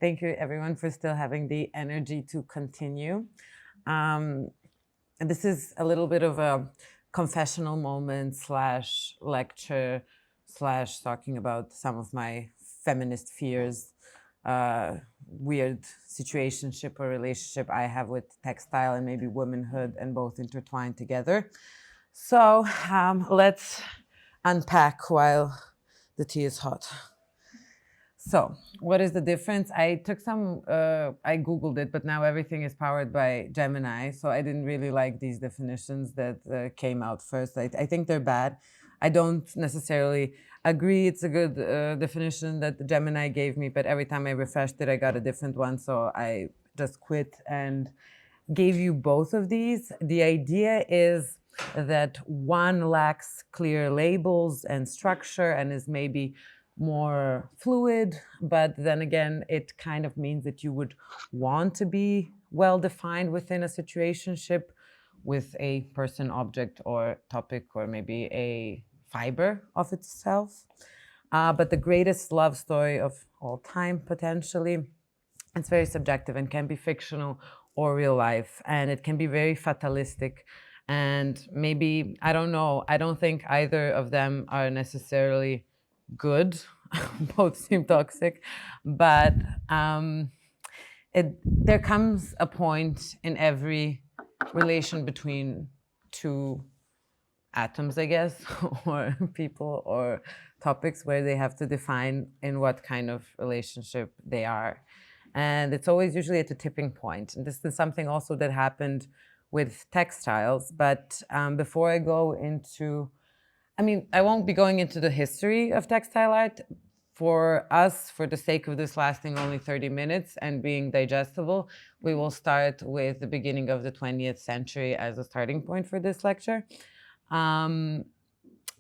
Thank you, everyone, for still having the energy to continue. And this is a little bit of a confessional moment slash lecture slash talking about some of my feminist fears, weird situationship or relationship I have with textile and maybe womanhood, and both intertwined together. So let's unpack while the tea is hot. So what is the difference? I took I Googled it, but now everything is powered by Gemini. So I didn't really like these definitions that came out first. I think they're bad. I don't necessarily agree it's a good definition that Gemini gave me, but every time I refreshed it, I got a different one. So I just quit and gave you both of these. The idea is that one lacks clear labels and structure and is maybe more fluid, but then again, it kind of means that you would want to be well defined within a situationship with a person, object, or topic, or maybe a fiber of itself. But the greatest love story of all time, potentially, it's very subjective and can be fictional or real life, and it can be very fatalistic. And maybe, I don't know, I don't think either of them are necessarily good. Both seem toxic, but there comes a point in every relation between two atoms, I guess, or people or topics where they have to define in what kind of relationship they are. And it's always usually at a tipping point. And this is something also that happened with textiles. But before I go into, I won't be going into the history of textile art. For us, for the sake of this lasting only 30 minutes and being digestible, we will start with the beginning of the 20th century as a starting point for this lecture. And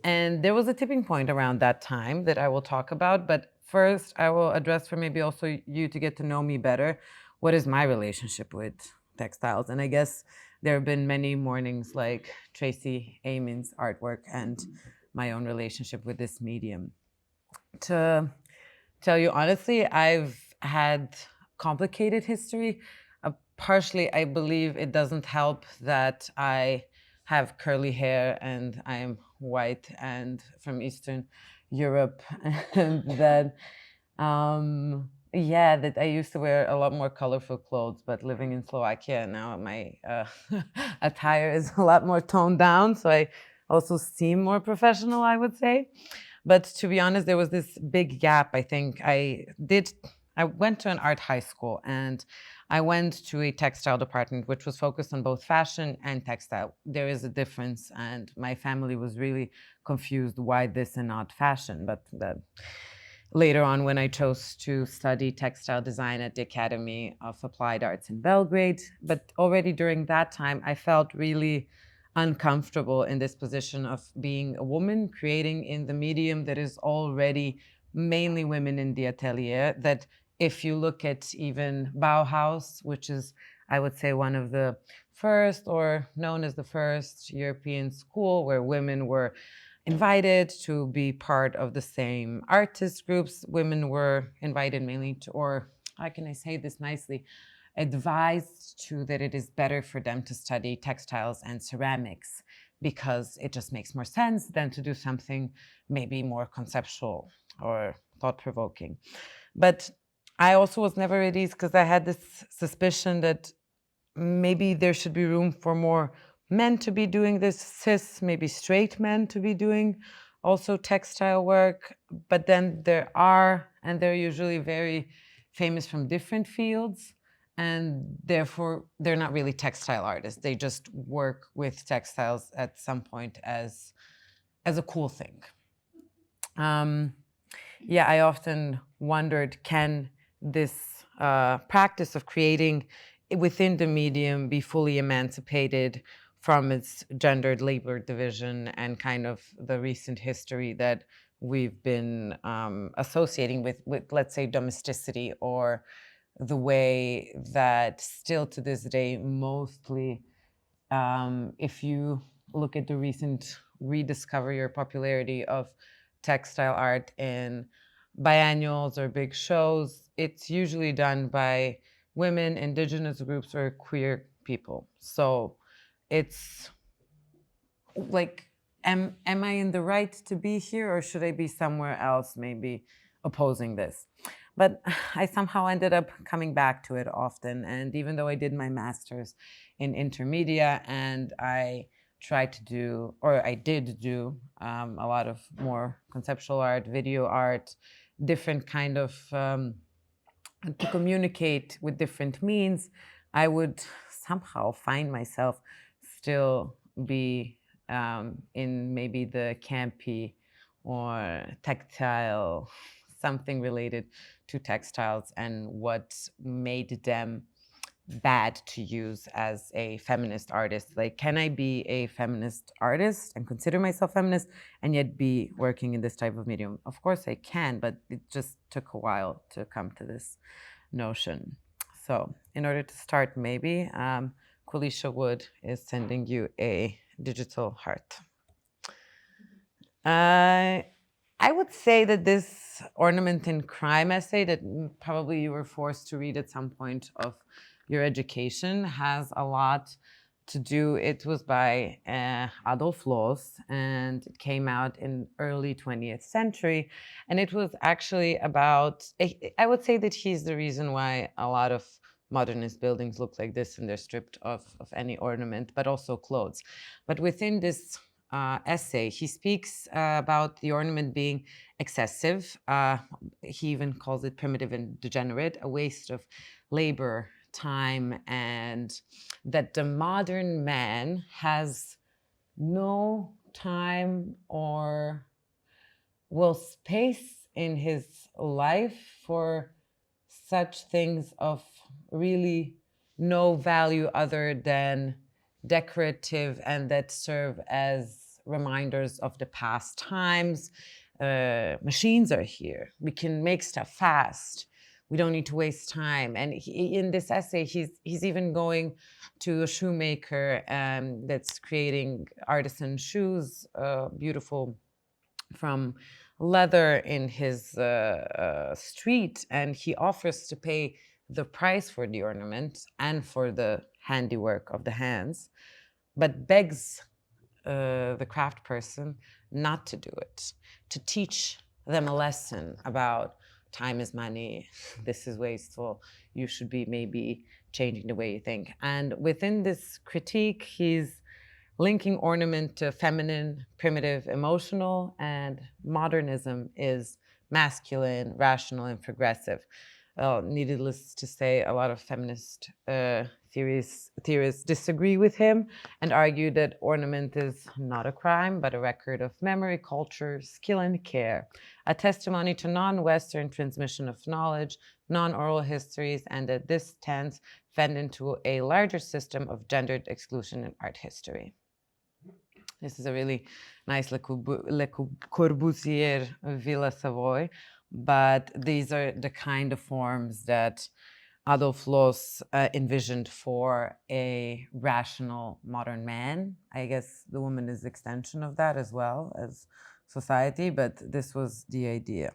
there was a tipping point around that time that I will talk about. But first, I will address for maybe also you to get to know me better. What is my relationship with textiles? And I guess there have been many mornings like Tracy Eamon's artwork and my own relationship with this medium. To tell you honestly, I've had complicated history. Partially, I believe it doesn't help that I have curly hair and I'm white and from Eastern Europe, and that that I used to wear a lot more colorful clothes, but living in Slovakia now, my attire is a lot more toned down, so I also seem more professional, I would say. But to be honest, there was this big gap. I think I went to an art high school and I went to a textile department, which was focused on both fashion and textile. There is a difference, and my family was really confused why this and not fashion. But later on, when I chose to study textile design at the Academy of Applied Arts in Belgrade, but already during that time, I felt really uncomfortable in this position of being a woman creating in the medium that is already mainly women in the atelier. That if you look at even Bauhaus, which is, I would say, one of the first or known as the first European school where women were invited to be part of the same artist groups, women were invited mainly to, or how can I say this nicely, advised to that it is better for them to study textiles and ceramics because it just makes more sense than to do something maybe more conceptual or thought-provoking. But I also was never at ease because I had this suspicion that maybe there should be room for more men to be doing this, cis, maybe straight men to be doing also textile work. But then there are, and they're usually very famous from different fields, and therefore they're not really textile artists. They just work with textiles at some point as a cool thing. I often wondered, can this practice of creating within the medium be fully emancipated from its gendered labor division and kind of the recent history that we've been associating with, let's say, domesticity, or the way that still to this day, mostly, if you look at the recent rediscovery or popularity of textile art in biennials or big shows, it's usually done by women, indigenous groups, or queer people. So it's like, am I in the right to be here, or should I be somewhere else, maybe opposing this? But I somehow ended up coming back to it often. And even though I did my master's in intermedia, and I tried to do, or I did do, a lot of more conceptual art, video art, different kind of to communicate with different means, I would somehow find myself still be in maybe the campy or textile, something related to textiles, and what made them bad to use as a feminist artist. Like, can I be a feminist artist and consider myself feminist and yet be working in this type of medium? Of course I can, but it just took a while to come to this notion. So in order to start, maybe Kulisha Wood is sending you a digital heart. I would say that this ornament in crime essay that probably you were forced to read at some point of your education has a lot to do. It was by Adolf Loos, and it came out in early 20th century. And it was actually about, I would say that he's the reason why a lot of modernist buildings look like this, and they're stripped of any ornament, but also clothes. But within this essay, he speaks about the ornament being excessive. He even calls it primitive and degenerate, a waste of labor, time, and that the modern man has no time or space in his life for such things of really no value other than decorative, and that serve as reminders of the past times. Machines are here. We can make stuff fast. We don't need to waste time. And in this essay, he's even going to a shoemaker that's creating artisan shoes, beautiful, from leather in his street, and he offers to pay the price for the ornament and for the handiwork of the hands, but begs the craft person not to do it, to teach them a lesson about time is money, this is wasteful, you should be maybe changing the way you think. And within this critique, he's linking ornament to feminine, primitive, emotional, and modernism is masculine, rational, and progressive. Needless to say, a lot of feminist theorists disagree with him and argue that ornament is not a crime, but a record of memory, culture, skill, and care, a testimony to non-Western transmission of knowledge, non-oral histories, and that this tends fed into a larger system of gendered exclusion in art history. This is a really nice Le Corbusier Villa Savoy, but these are the kind of forms that Adolf Loos envisioned for a rational modern man. I guess the woman is extension of that as well as society, but this was the idea.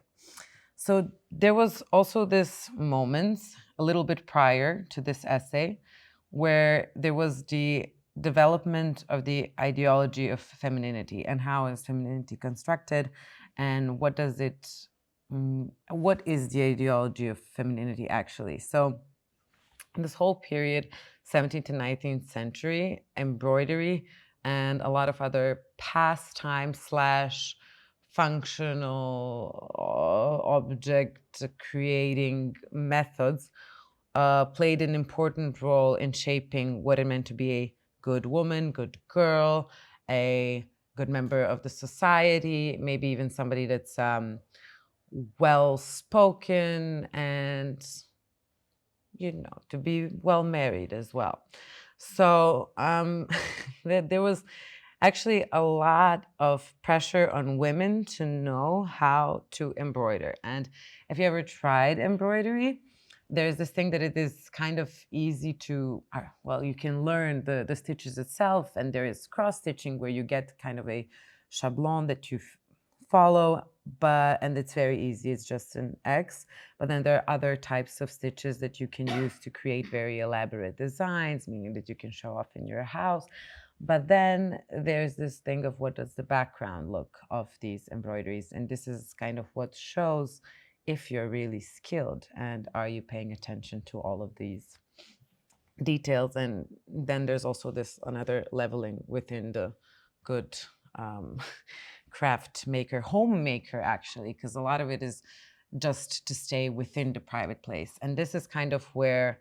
So there was also this moment a little bit prior to this essay where there was the development of the ideology of femininity, and how is femininity constructed, and what is the ideology of femininity actually. So in this whole period, 17th to 19th century, embroidery and a lot of other pastime / functional object creating methods played an important role in shaping what it meant to be a good woman, good girl, a good member of the society, maybe even somebody that's well-spoken, and, to be well married as well. So there was actually a lot of pressure on women to know how to embroider. And if you ever tried embroidery, there's this thing that it is kind of easy to, you can learn the stitches itself, and there is cross-stitching where you get kind of a shablon that you follow, and it's very easy, it's just an X. But then there are other types of stitches that you can use to create very elaborate designs, meaning that you can show off in your house. But then there's this thing of what does the background look of these embroideries, and this is kind of what shows if you're really skilled and are you paying attention to all of these details. And then there's also this another leveling within the good craft maker, homemaker, actually, because a lot of it is just to stay within the private place. And this is kind of where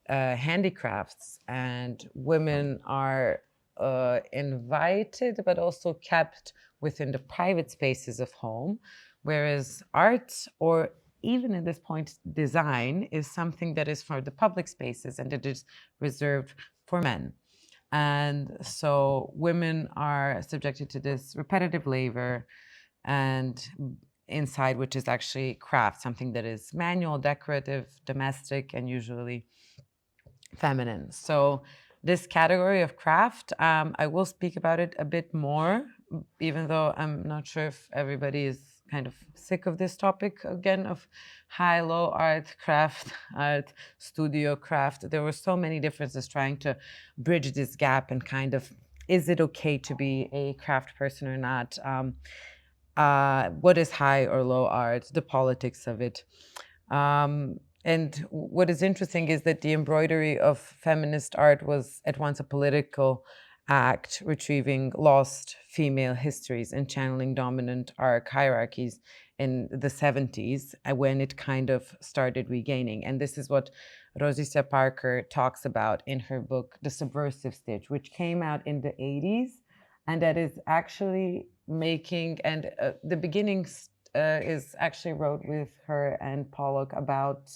handicrafts and women are invited, but also kept within the private spaces of home, whereas art, or even at this point, design, is something that is for the public spaces and it is reserved for men. And so women are subjected to this repetitive labor and inside, which is actually craft, something that is manual, decorative, domestic, and usually feminine. So this category of craft, I will speak about it a bit more, even though I'm not sure if everybody is kind of sick of this topic again of high-low art, craft art, studio craft. There were so many differences trying to bridge this gap and kind of, is it okay to be a craft person or not? What is high or low art? The politics of it. And what is interesting is that the embroidery of feminist art was at once a political act, retrieving lost female histories and channeling dominant arc hierarchies in the 70s, when it kind of started regaining. And this is what Rosita Parker talks about in her book, The Subversive Stitch, which came out in the 80s. And that is actually making, and the beginnings is actually wrote with her and Pollock about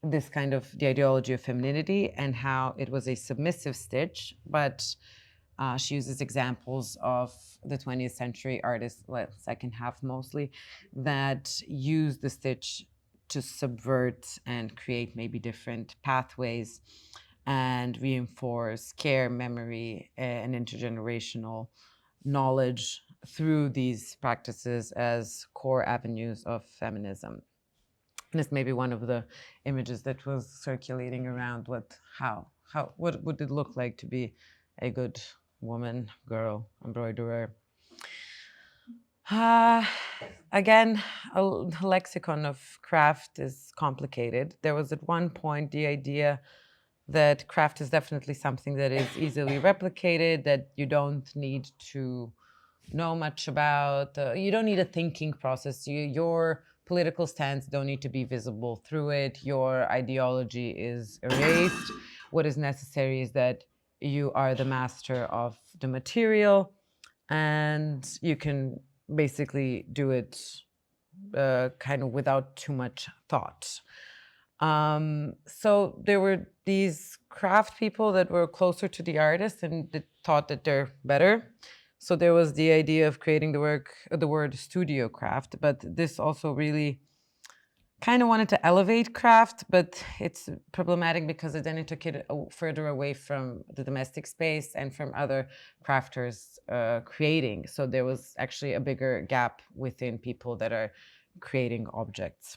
this kind of the ideology of femininity and how it was a submissive stitch, but she uses examples of the 20th century artists, well, second half mostly, that use the stitch to subvert and create maybe different pathways and reinforce care, memory, and intergenerational knowledge through these practices as core avenues of feminism. And it's maybe one of the images that was circulating around what would it look like to be a good woman, girl, embroiderer. Again, a lexicon of craft is complicated. There was at one point the idea that craft is definitely something that is easily replicated, that you don't need to know much about. You don't need a thinking process. Your political stance don't need to be visible through it. Your ideology is erased. What is necessary is that you are the master of the material, and you can basically do it kind of without too much thought. So there were these craft people that were closer to the artist and that thought that they're better. So there was the idea of creating the word studio craft, but this also really kind of wanted to elevate craft, but it's problematic because then it took it further away from the domestic space and from other crafters creating. So there was actually a bigger gap within people that are creating objects.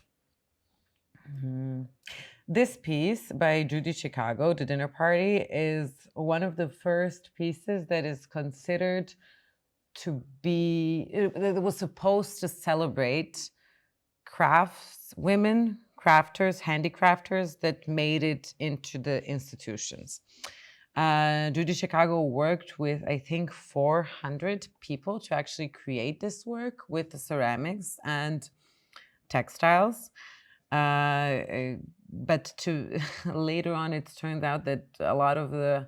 This piece by Judy Chicago, The Dinner Party, is one of the first pieces that is considered to be, it was supposed to celebrate women, crafters, handicrafters that made it into the institutions. Judy Chicago worked with, I think, 400 people to actually create this work with the ceramics and textiles. But later on, it turned out that a lot of the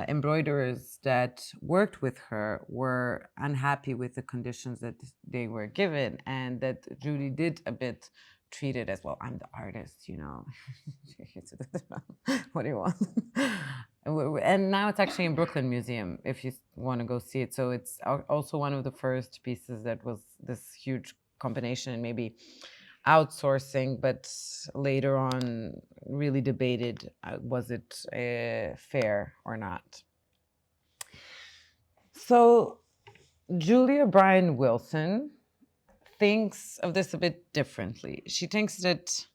embroiderers that worked with her were unhappy with the conditions that they were given, and that Judy did a bit treat it as, well, I'm the artist, you know. What do you want? And now it's actually in Brooklyn Museum if you want to go see it. So it's also one of the first pieces that was this huge combination and maybe outsourcing, but later on really debated, was it fair or not? So Julia Bryan Wilson thinks of this a bit differently. She thinks that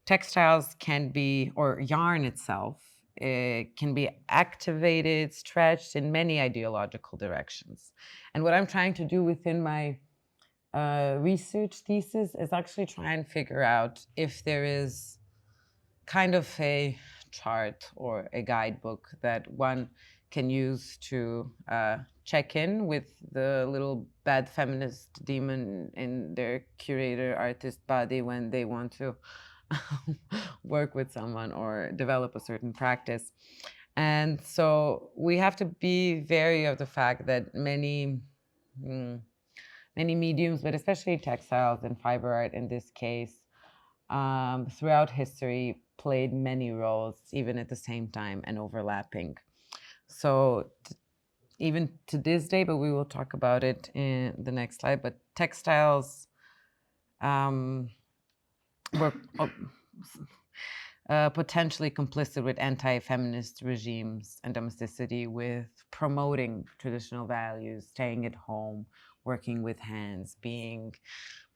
textiles can be, or yarn itself, it can be activated, stretched in many ideological directions. And what I'm trying to do within my research thesis is actually try and figure out if there is kind of a chart or a guidebook that one can use to check in with the little bad feminist demon in their curator artist body when they want to work with someone or develop a certain practice. And so we have to be wary of the fact that many mediums, but especially textiles and fiber art in this case, throughout history played many roles, even at the same time and overlapping. So even to this day, but we will talk about it in the next slide, but textiles were potentially complicit with anti-feminist regimes and domesticity, with promoting traditional values, staying at home, working with hands, being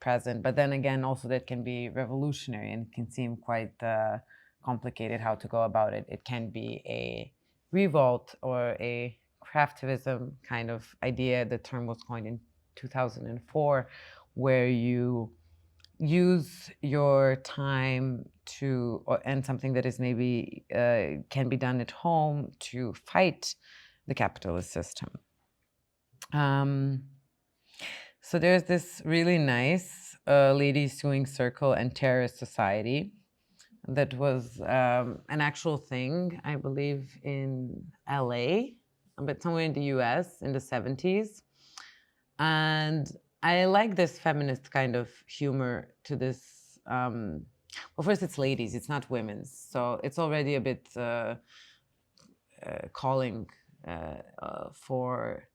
present. But then again, also that can be revolutionary and it can seem quite complicated how to go about it. It can be a revolt or a craftivism kind of idea. The term was coined in 2004, where you use your time to, and something that is maybe can be done at home to fight the capitalist system. So there's this really nice ladies sewing circle and terrorist society that was an actual thing, I believe, in LA, but somewhere in the US in the 70s. And I like this feminist kind of humor to this. Well, first it's ladies, it's not women's. So it's already a bit calling for,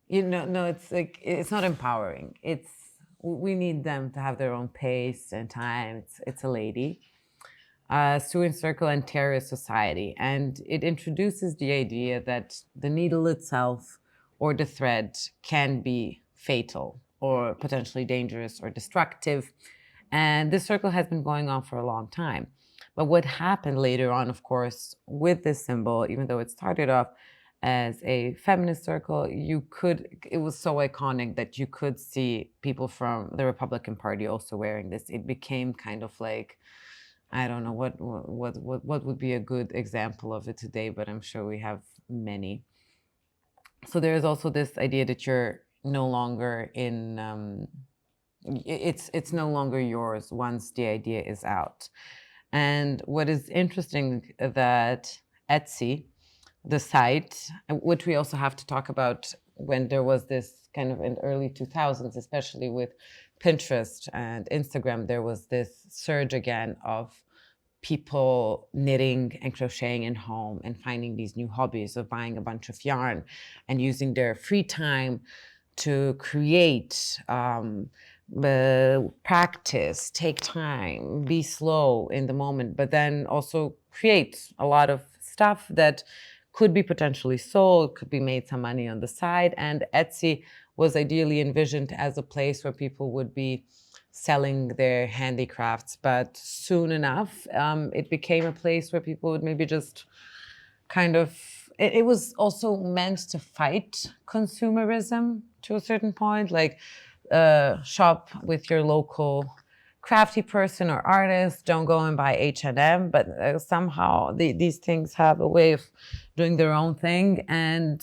no, it's like, it's not empowering. We need them to have their own pace and time. It's a lady. Sewing circle and terrorist society. And it introduces the idea that the needle itself or the thread can be fatal or potentially dangerous or destructive. And this circle has been going on for a long time. But what happened later on, of course, with this symbol, even though it started off as a feminist circle, it was so iconic that you could see people from the Republican Party also wearing this. It became kind of like, I don't know what would be a good example of it today, but I'm sure we have many. So there is also this idea that you're no longer in, it's no longer yours once the idea is out. And what is interesting that Etsy, the site, which we also have to talk about when there was this kind of in early 2000s, especially with Pinterest and Instagram, there was this surge again of people knitting and crocheting in home and finding these new hobbies of buying a bunch of yarn and using their free time to create, practice, take time, be slow in the moment, but then also create a lot of stuff that could be potentially sold, could be made some money on the side. And Etsy was ideally envisioned as a place where people would be selling their handicrafts. But soon enough, it became a place where people would maybe just kind of, it was also meant to fight consumerism to a certain point, like shop with your local crafty person or artist, don't go and buy H&M, but somehow these things have a way of doing their own thing. And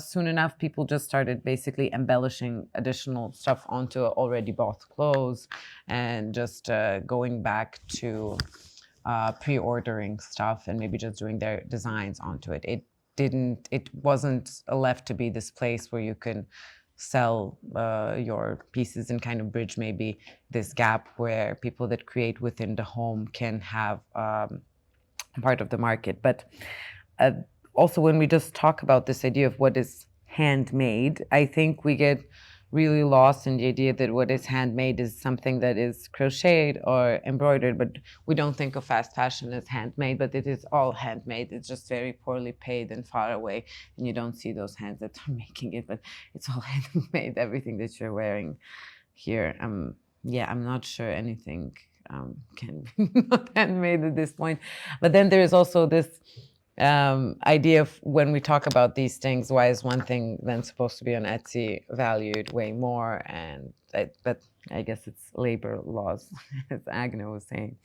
soon enough, people just started basically embellishing additional stuff onto already bought clothes and just going back to pre-ordering stuff and maybe just doing their designs onto it. It wasn't left to be this place where you can sell your pieces and kind of bridge maybe this gap where people that create within the home can have part of the market. But also when we just talk about this idea of what is handmade, I think we get really lost in the idea that what is handmade is something that is crocheted or embroidered, but we don't think of fast fashion as handmade, but it is all handmade. It's just very poorly paid and far away, and you don't see those hands that are making it, but it's all handmade, everything that you're wearing here. Yeah, I'm not sure anything can be not handmade at this point. But then there is also this idea of when we talk about these things, why is one thing then supposed to be on Etsy valued way more? And but I guess it's labor laws, as Agna was saying.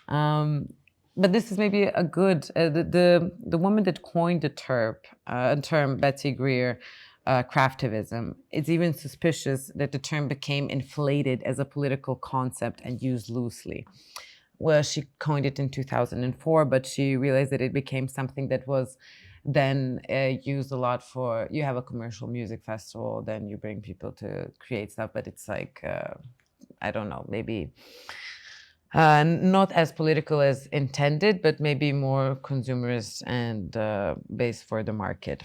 But this is maybe a good the woman that coined the term, Betsy Greer, craftivism. It's even suspicious that the term became inflated as a political concept and used loosely. Well, she coined it in 2004, but she realized that it became something that was then used a lot for, you have a commercial music festival, then you bring people to create stuff, but it's like, I don't know, maybe not as political as intended, but maybe more consumerist and based for the market.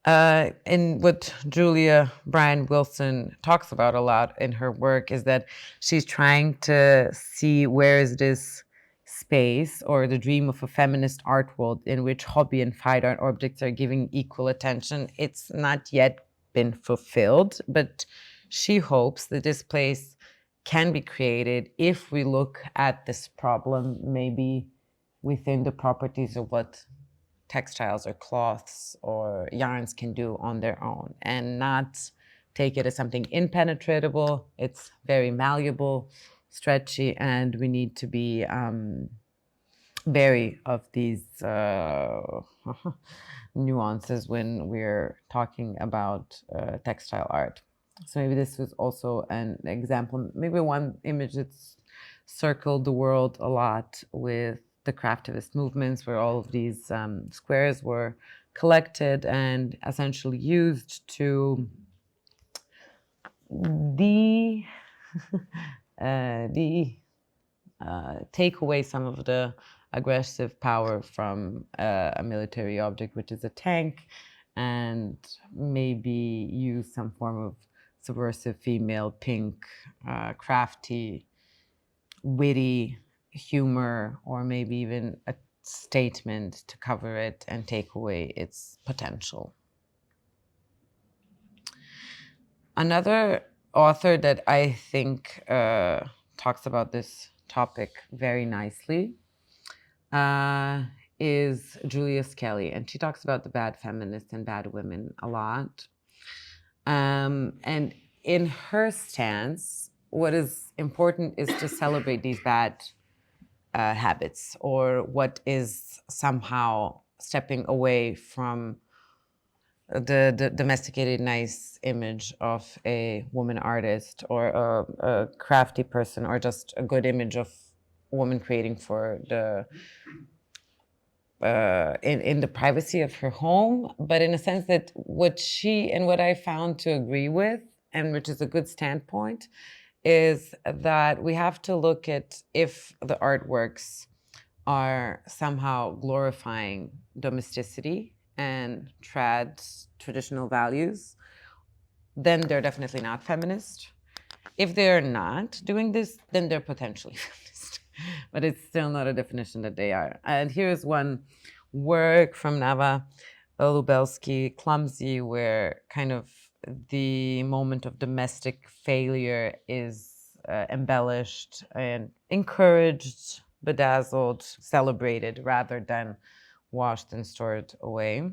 And what Julia Bryan Wilson talks about a lot in her work is that she's trying to see where is this space or the dream of a feminist art world in which hobby and fine art objects are giving equal attention. It's not yet been fulfilled, but she hopes that this place can be created if we look at this problem maybe within the properties of what textiles or cloths or yarns can do on their own, and not take it as something impenetrable. It's very malleable, stretchy, and we need to be wary of these nuances when we're talking about textile art. So maybe this was also an example, maybe one image that's circled the world a lot with the craftivist movements, where all of these squares were collected and essentially used to take away some of the aggressive power from a military object, which is a tank, and maybe use some form of subversive female pink, crafty, witty humor, or maybe even a statement to cover it and take away its potential. Another author that I think talks about this topic very nicely is Julia Skelly, and she talks about the bad feminists and bad women a lot. And in her stance, what is important is to celebrate these bad habits, or what is somehow stepping away from the domesticated, nice image of a woman artist or a crafty person, or just a good image of a woman creating for the in the privacy of her home, but in a sense that what she and what I found to agree with, and which is a good standpoint, is that we have to look at if the artworks are somehow glorifying domesticity and traditional values, then they're definitely not feminist. If they're not doing this, then they're potentially feminist. But it's still not a definition that they are. And here's one work from Nava Lubelski, Clumsy, where kind of the moment of domestic failure is embellished and encouraged, bedazzled, celebrated, rather than washed and stored away.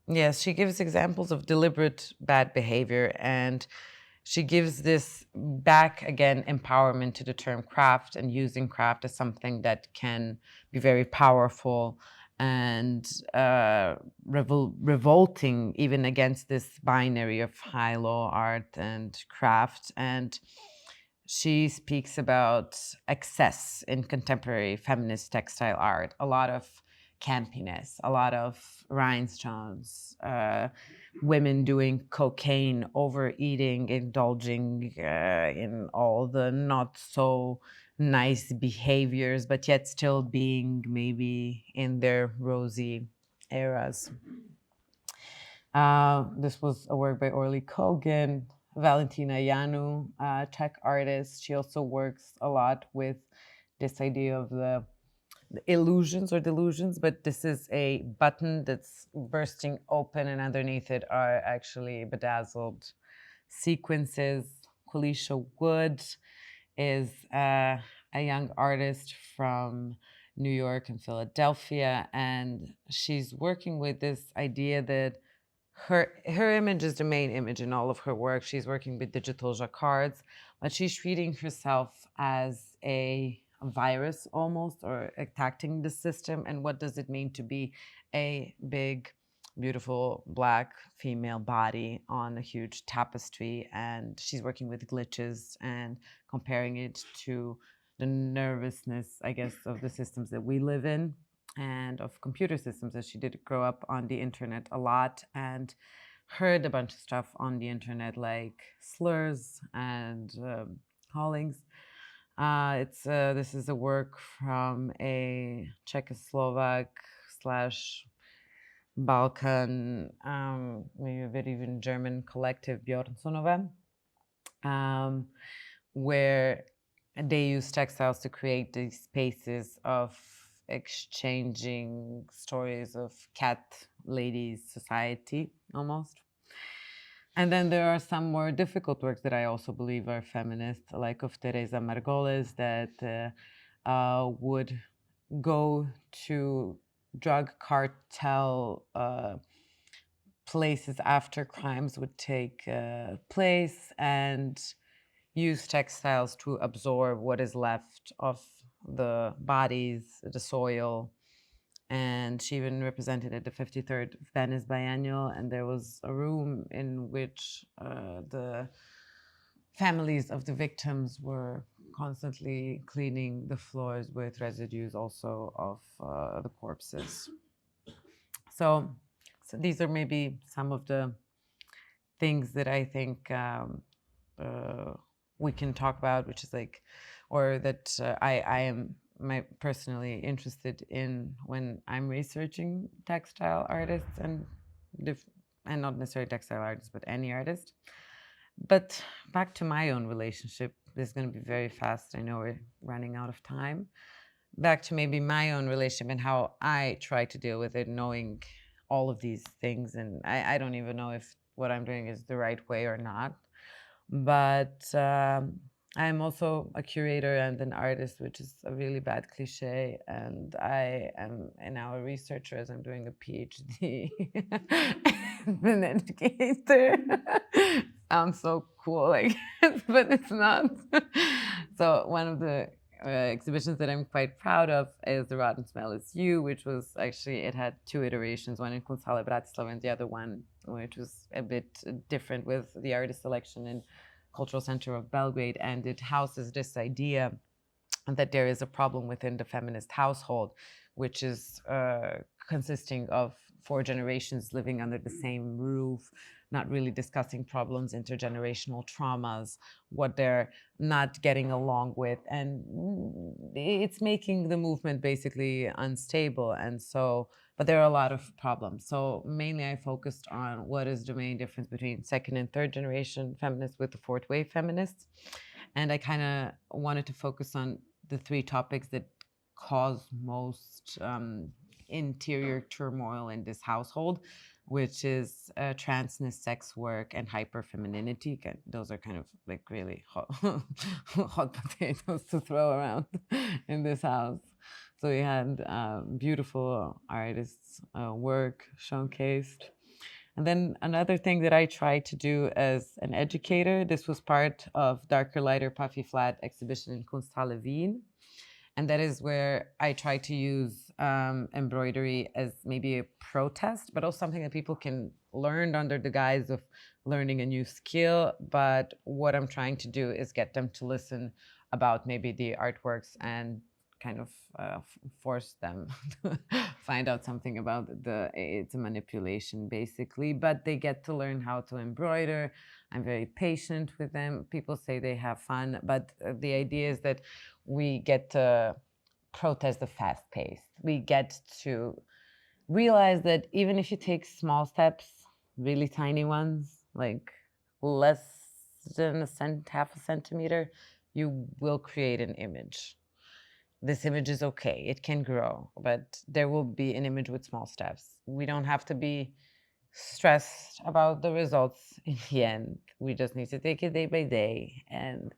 Yes, she gives examples of deliberate bad behavior, and she gives this back again empowerment to the term craft, and using craft as something that can be very powerful and revolting even against this binary of high-low art and craft. And she speaks about excess in contemporary feminist textile art, a lot of campiness, a lot of rhinestones, women doing cocaine, overeating, indulging in all the not so nice behaviors, but yet still being maybe in their rosy eras. This was a work by Orly Kogan, Valentina Ianu, Czech artist. She also works a lot with this idea of the illusions or delusions, but this is a button that's bursting open, and underneath it are actually bedazzled sequences. Qualisha Wood is a young artist from New York and Philadelphia, and she's working with this idea that her image is the main image in all of her work. She's working with digital jacquards, but she's treating herself as a virus almost, or attacking the system. And what does it mean to be a big, beautiful black female body on a huge tapestry? And she's working with glitches and comparing it to the nervousness, I guess, of the systems that we live in, and of computer systems, as she did grow up on the internet a lot and heard a bunch of stuff on the internet, like slurs and callings. This is a work from a Czechoslovak slash Balkan, maybe a bit even German collective, Björnsonova, where they use textiles to create these spaces of exchanging stories of cat ladies society almost. And then there are some more difficult works that I also believe are feminist, like of Teresa Margolis, that would go to drug cartel places after crimes would take place and use textiles to absorb what is left of the bodies, the soil. And she even represented at the 53rd Venice Biennial, and there was a room in which the families of the victims were constantly cleaning the floors with residues also of the corpses. So these are maybe some of the things that I think we can talk about, which is like, or that I am personally interested in when I'm researching textile artists and not necessarily textile artists, but any artist. But back to my own relationship, this is going to be very fast. I know we're running out of time. Back to maybe my own relationship and how I try to deal with it, knowing all of these things. And I don't even know if what I'm doing is the right way or not. But I'm also a curator and an artist, which is a really bad cliche. And I am now a researcher, as I'm doing a PhD and an educator. Sounds so cool, I guess, but it's not. So one of the exhibitions that I'm quite proud of is The Rotten Smell Is You, which was actually, it had two iterations, one in Kunsthale Bratislava and the other one, which was a bit different, with the artist selection in Cultural Center of Belgrade. And it houses this idea that there is a problem within the feminist household, which is consisting of 4 generations living under the same roof, not really discussing problems, intergenerational traumas, what they're not getting along with. And it's making the movement basically unstable. And so, but there are a lot of problems. So mainly I focused on what is the main difference between 2nd and 3rd generation feminists with the 4th wave feminists. And I kind of wanted to focus on the 3 topics that cause most interior turmoil in this household, which is transness, sex work, and hyperfemininity. Those are kind of like really hot potatoes to throw around in this house. So we had beautiful artists' work showcased. And then another thing that I tried to do as an educator, this was part of Darker, Lighter, Puffy, Flat exhibition in Kunsthalle Wien. And that is where I try to use embroidery as maybe a protest, but also something that people can learn under the guise of learning a new skill. But what I'm trying to do is get them to listen about maybe the artworks and kind of force them to find out something about it's a manipulation basically. But they get to learn how to embroider, I'm very patient with them. People say they have fun, but the idea is that we get to protest the fast pace. We get to realize that even if you take small steps, really tiny ones, like less than half a centimeter, you will create an image. This image is okay, it can grow, but there will be an image with small steps. We don't have to be stressed about the results in the end. We just need to take it day by day, and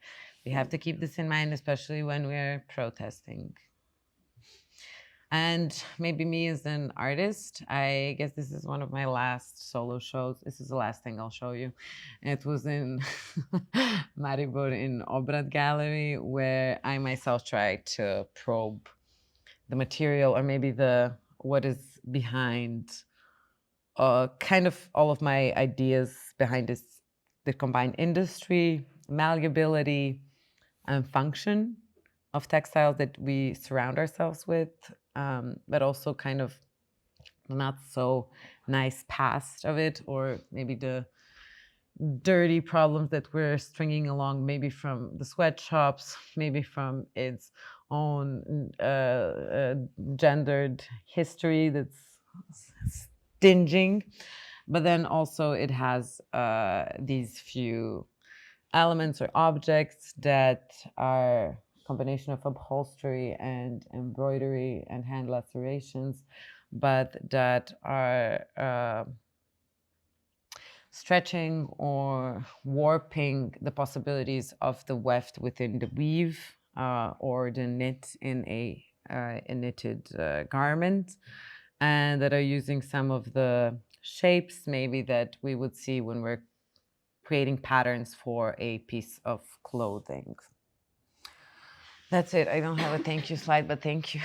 we have to keep this in mind, especially when we're protesting. And maybe me as an artist, I guess this is one of my last solo shows. This is the last thing I'll show you. It was in Maribor in Obrad Gallery, where I myself tried to probe the material, or maybe what is behind kind of all of my ideas behind this, the combined industry, malleability, and function of textiles that we surround ourselves with, but also kind of not so nice past of it, or maybe the dirty problems that we're stringing along, maybe from the sweatshops, maybe from its own gendered history that's stinging. But then also it has these few elements or objects that are combination of upholstery and embroidery and hand lacerations, but that are stretching or warping the possibilities of the weft within the weave or the knit in a knitted garment, and that are using some of the shapes maybe that we would see when we're creating patterns for a piece of clothing. That's it. I don't have a thank you slide, but thank you.